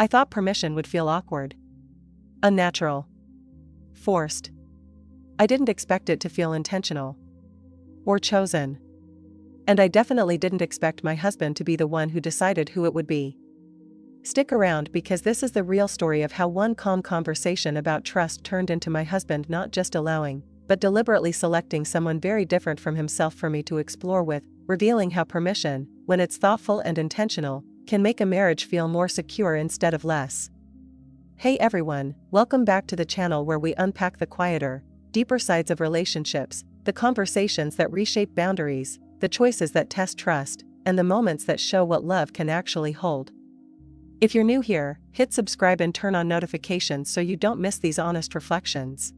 I thought permission would feel awkward, unnatural, forced. I didn't expect it to feel intentional or chosen. And I definitely didn't expect my husband to be the one who decided who it would be. Stick around because this is the real story of how one calm conversation about trust turned into my husband not just allowing, but deliberately selecting someone very different from himself for me to explore with, revealing how permission, when it's thoughtful and intentional, can make a marriage feel more secure instead of less. Hey everyone, welcome back to the channel where we unpack the quieter, deeper sides of relationships, the conversations that reshape boundaries, the choices that test trust, and the moments that show what love can actually hold. If you're new here, hit subscribe and turn on notifications so you don't miss these honest reflections.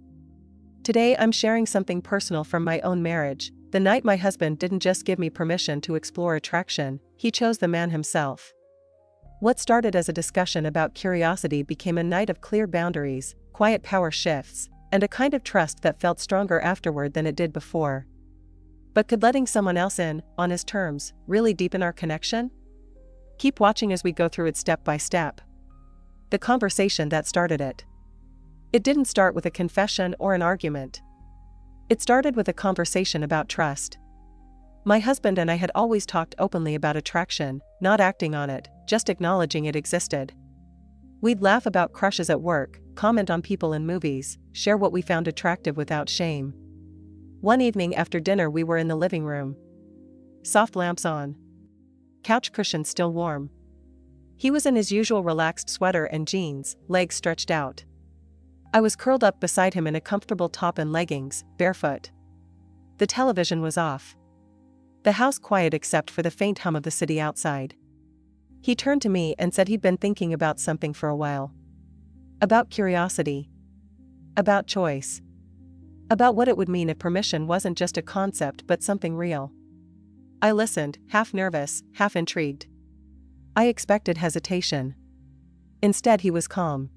Today I'm sharing something personal from my own marriage. The night my husband didn't just give me permission to explore attraction, he chose the man himself. What started as a discussion about curiosity became a night of clear boundaries, quiet power shifts, and a kind of trust that felt stronger afterward than it did before. But could letting someone else in, on his terms, really deepen our connection? Keep watching as we go through it step by step. The conversation that started it. It didn't start with a confession or an argument. It started with a conversation about trust. My husband and I had always talked openly about attraction, not acting on it, just acknowledging it existed. We'd laugh about crushes at work, comment on people in movies, share what we found attractive without shame. One evening after dinner we were in the living room. Soft lamps on. Couch cushions still warm. He was in his usual relaxed sweater and jeans, legs stretched out. I was curled up beside him in a comfortable top and leggings, barefoot. The television was off. The house quiet except for the faint hum of the city outside. He turned to me and said he'd been thinking about something for a while. About curiosity. About choice. About what it would mean if permission wasn't just a concept but something real. I listened, half nervous, half intrigued. I expected hesitation. Instead he was calm.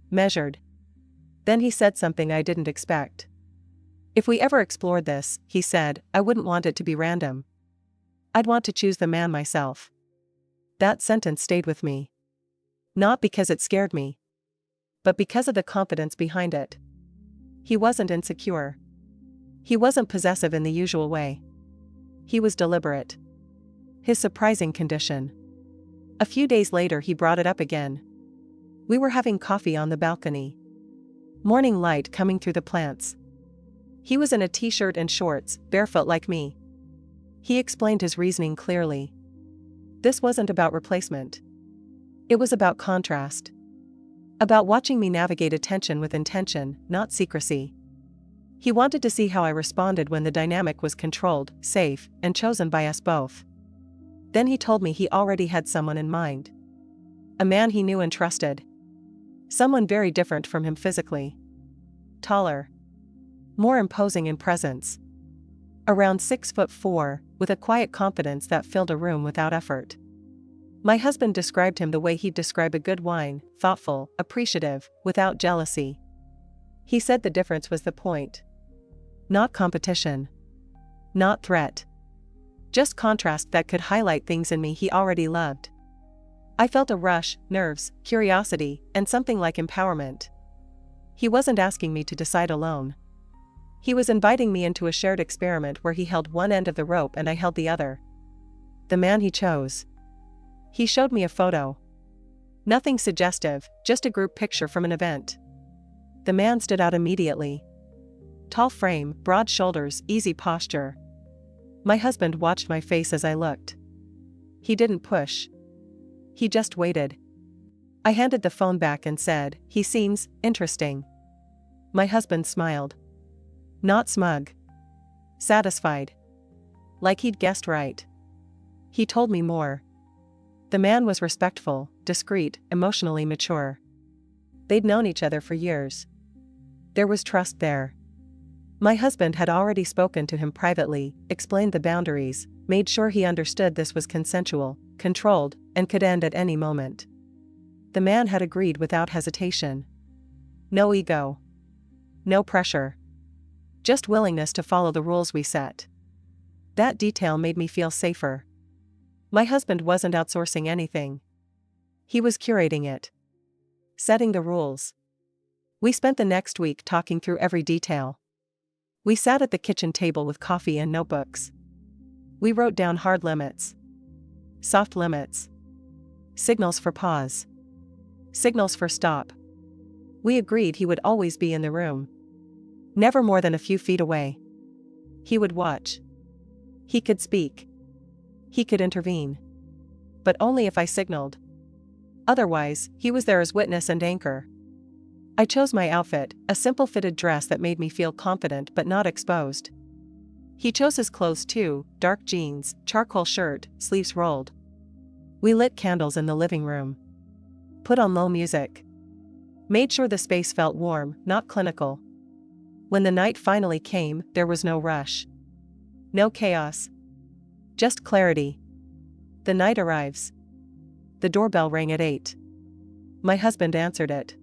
Measured. Then he said something I didn't expect. If we ever explored this, he said, I wouldn't want it to be random. I'd want to choose the man myself. That sentence stayed with me. Not because it scared me, but because of the confidence behind it. He wasn't insecure. He wasn't possessive in the usual way. He was deliberate. His surprising condition. A few days later he brought it up again. We were having coffee on the balcony. Morning light coming through the plants. He was in a t-shirt and shorts, barefoot like me. He explained his reasoning clearly. This wasn't about replacement. It was about contrast. About watching me navigate attention with intention, not secrecy. He wanted to see how I responded when the dynamic was controlled, safe, and chosen by us both. Then he told me he already had someone in mind. A man he knew and trusted. Someone very different from him physically. Taller. More imposing in presence. Around 6'4", with a quiet confidence that filled a room without effort. My husband described him the way he'd describe a good wine, thoughtful, appreciative, without jealousy. He said the difference was the point. Not competition. Not threat. Just contrast that could highlight things in me he already loved. I felt a rush, nerves, curiosity, and something like empowerment. He wasn't asking me to decide alone. He was inviting me into a shared experiment where he held one end of the rope and I held the other. The man he chose. He showed me a photo. Nothing suggestive, just a group picture from an event. The man stood out immediately. Tall frame, broad shoulders, easy posture. My husband watched my face as I looked. He didn't push. He just waited. I handed the phone back and said, he seems interesting. My husband smiled. Not smug. Satisfied. Like he'd guessed right. He told me more. The man was respectful, discreet, emotionally mature. They'd known each other for years. There was trust there. My husband had already spoken to him privately, explained the boundaries, made sure he understood this was consensual, controlled, and could end at any moment. The man had agreed without hesitation. No ego. No pressure. Just willingness to follow the rules we set. That detail made me feel safer. My husband wasn't outsourcing anything. He was curating it, setting the rules. We spent the next week talking through every detail. We sat at the kitchen table with coffee and notebooks. We wrote down hard limits, soft limits, signals for pause, signals for stop. We agreed he would always be in the room, never more than a few feet away. He would watch. He could speak. He could intervene. But only if I signaled. Otherwise, he was there as witness and anchor. I chose my outfit, a simple fitted dress that made me feel confident but not exposed. He chose his clothes too, dark jeans, charcoal shirt, sleeves rolled. We lit candles in the living room. Put on low music. Made sure the space felt warm, not clinical. When the night finally came, there was no rush. No chaos. Just clarity. The night arrives. The doorbell rang at 8. My husband answered it.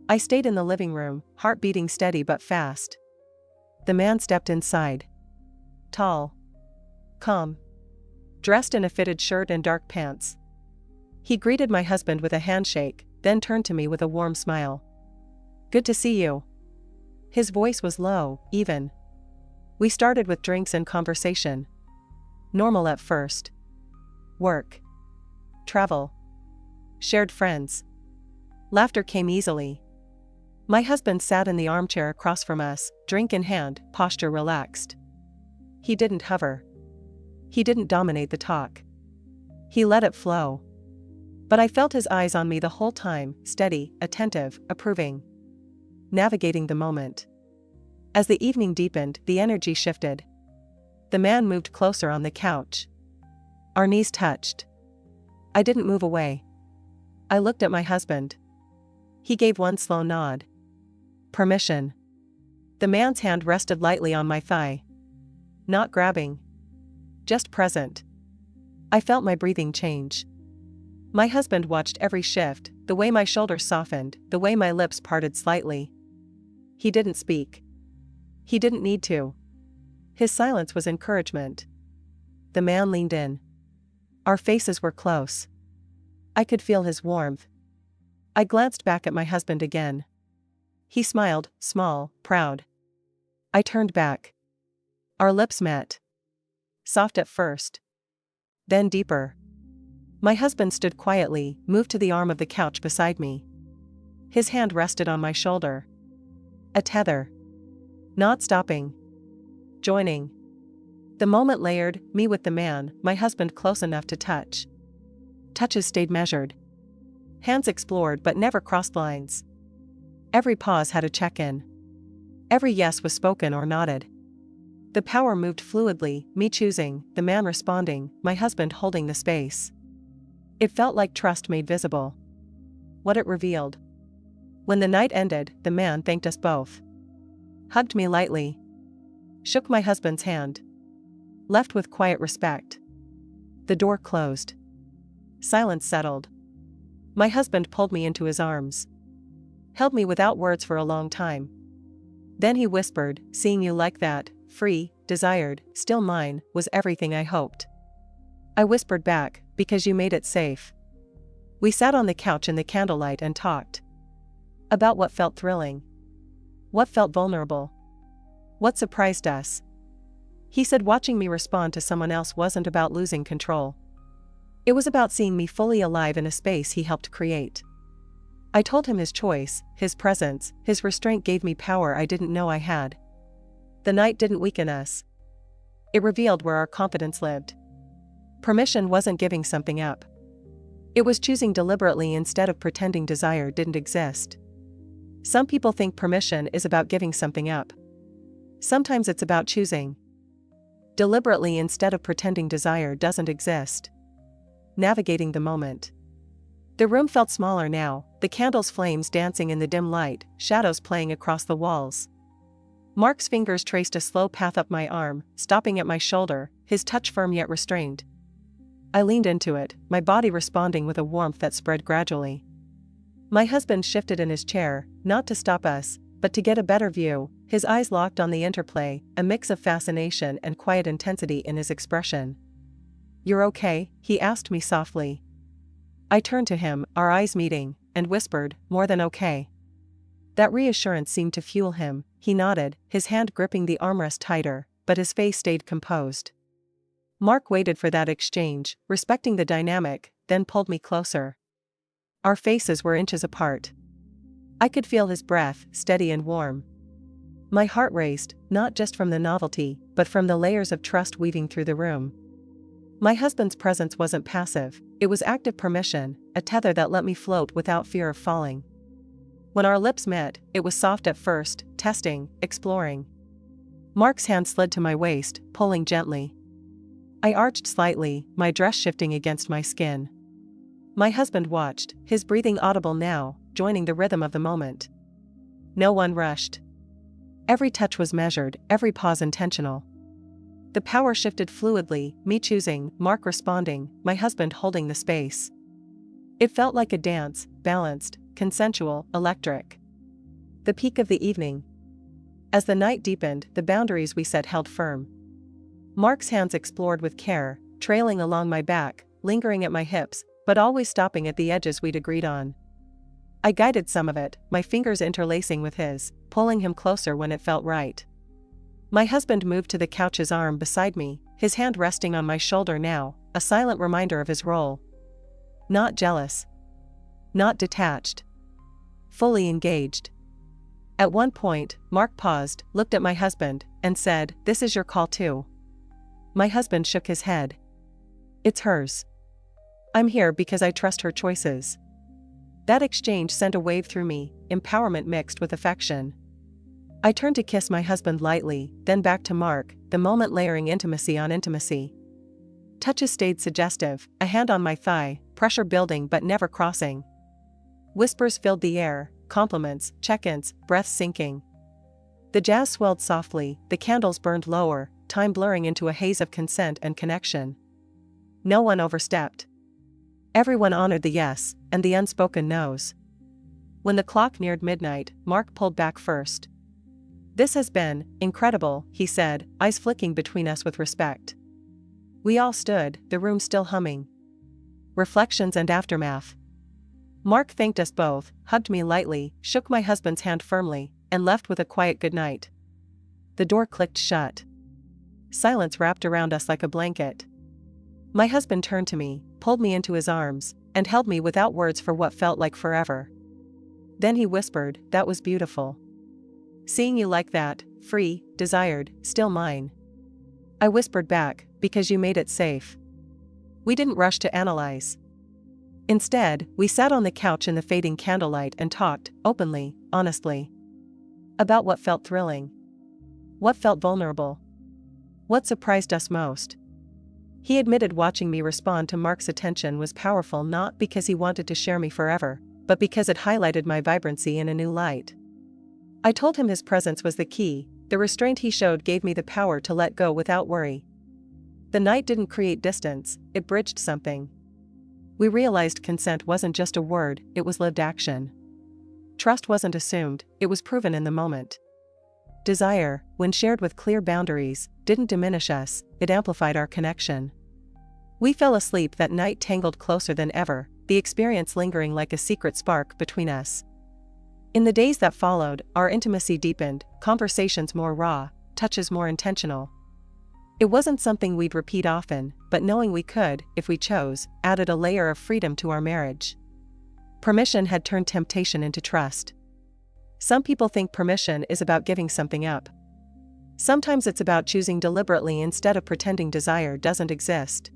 I stayed in the living room, heart beating steady but fast. The man stepped inside. Tall. Calm. Dressed in a fitted shirt and dark pants. He greeted my husband with a handshake, then turned to me with a warm smile. "Good to see you." His voice was low, even. We started with drinks and conversation. Normal at first. Work. Travel. Shared friends. Laughter came easily. My husband sat in the armchair across from us, drink in hand, posture relaxed. He didn't hover. He didn't dominate the talk. He let it flow. But I felt his eyes on me the whole time, steady, attentive, approving. Navigating the moment. As the evening deepened, the energy shifted. The man moved closer on the couch. Our knees touched. I didn't move away. I looked at my husband. He gave one slow nod. Permission. The man's hand rested lightly on my thigh. Not grabbing. Just present. I felt my breathing change. My husband watched every shift, the way my shoulders softened, the way my lips parted slightly. He didn't speak. He didn't need to. His silence was encouragement. The man leaned in. Our faces were close. I could feel his warmth. I glanced back at my husband again. He smiled, small, proud. I turned back. Our lips met. Soft at first. Then deeper. My husband stood quietly, moved to the arm of the couch beside me. His hand rested on my shoulder. A tether. Not stopping. Joining. The moment layered, me with the man, my husband close enough to touch. Touches stayed measured. Hands explored but never crossed lines. Every pause had a check-in. Every yes was spoken or nodded. The power moved fluidly, me choosing, the man responding, my husband holding the space. It felt like trust made visible. What it revealed. When the night ended, the man thanked us both. Hugged me lightly. Shook my husband's hand. Left with quiet respect. The door closed. Silence settled. My husband pulled me into his arms. Held me without words for a long time. Then he whispered, "Seeing you like that, free, desired, still mine, was everything I hoped." I whispered back, "Because you made it safe." We sat on the couch in the candlelight and talked. About what felt thrilling. What felt vulnerable. What surprised us. He said watching me respond to someone else wasn't about losing control. It was about seeing me fully alive in a space he helped create. I told him his choice, his presence, his restraint gave me power I didn't know I had. The night didn't weaken us. It revealed where our confidence lived. Permission wasn't giving something up. It was choosing deliberately instead of pretending desire didn't exist. Some people think permission is about giving something up. Sometimes it's about choosing deliberately instead of pretending desire doesn't exist. Navigating the moment. The room felt smaller now, the candles' flames dancing in the dim light, shadows playing across the walls. Mark's fingers traced a slow path up my arm, stopping at my shoulder, his touch firm yet restrained. I leaned into it, my body responding with a warmth that spread gradually. My husband shifted in his chair, not to stop us, but to get a better view, his eyes locked on the interplay, a mix of fascination and quiet intensity in his expression. "You're okay?" he asked me softly. I turned to him, our eyes meeting, and whispered, "More than okay." That reassurance seemed to fuel him. He nodded, his hand gripping the armrest tighter, but his face stayed composed. Mark waited for that exchange, respecting the dynamic, then pulled me closer. Our faces were inches apart. I could feel his breath, steady and warm. My heart raced, not just from the novelty, but from the layers of trust weaving through the room. My husband's presence wasn't passive, it was active permission, a tether that let me float without fear of falling. When our lips met, it was soft at first, testing, exploring. Mark's hand slid to my waist, pulling gently. I arched slightly, my dress shifting against my skin. My husband watched, his breathing audible now, joining the rhythm of the moment. No one rushed. Every touch was measured, every pause intentional. The power shifted fluidly, me choosing, Mark responding, my husband holding the space. It felt like a dance, balanced, consensual, electric. The peak of the evening. As the night deepened, the boundaries we set held firm. Mark's hands explored with care, trailing along my back, lingering at my hips, but always stopping at the edges we'd agreed on. I guided some of it, my fingers interlacing with his, pulling him closer when it felt right. My husband moved to the couch's arm beside me, his hand resting on my shoulder now, a silent reminder of his role. Not jealous. Not detached. Fully engaged. At one point, Mark paused, looked at my husband, and said, "This is your call too." My husband shook his head. "It's hers. I'm here because I trust her choices." That exchange sent a wave through me, empowerment mixed with affection. I turned to kiss my husband lightly, then back to Mark, the moment layering intimacy on intimacy. Touches stayed suggestive, a hand on my thigh, pressure building but never crossing. Whispers filled the air, compliments, check-ins, breaths sinking. The jazz swelled softly, the candles burned lower, time blurring into a haze of consent and connection. No one overstepped. Everyone honored the yes, and the unspoken no's. When the clock neared midnight, Mark pulled back first. "This has been incredible," he said, eyes flicking between us with respect. We all stood, the room still humming. Reflections and aftermath. Mark thanked us both, hugged me lightly, shook my husband's hand firmly, and left with a quiet goodnight. The door clicked shut. Silence wrapped around us like a blanket. My husband turned to me, pulled me into his arms, and held me without words for what felt like forever. Then he whispered, "That was beautiful. Seeing you like that, free, desired, still mine." I whispered back, "Because you made it safe." We didn't rush to analyze. Instead, we sat on the couch in the fading candlelight and talked, openly, honestly. About what felt thrilling. What felt vulnerable. What surprised us most. He admitted watching me respond to Mark's attention was powerful not because he wanted to share me forever, but because it highlighted my vibrancy in a new light. I told him his presence was the key, the restraint he showed gave me the power to let go without worry. The night didn't create distance, it bridged something. We realized consent wasn't just a word, it was lived action. Trust wasn't assumed, it was proven in the moment. Desire, when shared with clear boundaries, didn't diminish us, it amplified our connection. We fell asleep that night tangled closer than ever, the experience lingering like a secret spark between us. In the days that followed, our intimacy deepened, conversations more raw, touches more intentional. It wasn't something we'd repeat often, but knowing we could, if we chose, added a layer of freedom to our marriage. Permission had turned temptation into trust. Some people think permission is about giving something up. Sometimes it's about choosing deliberately instead of pretending desire doesn't exist.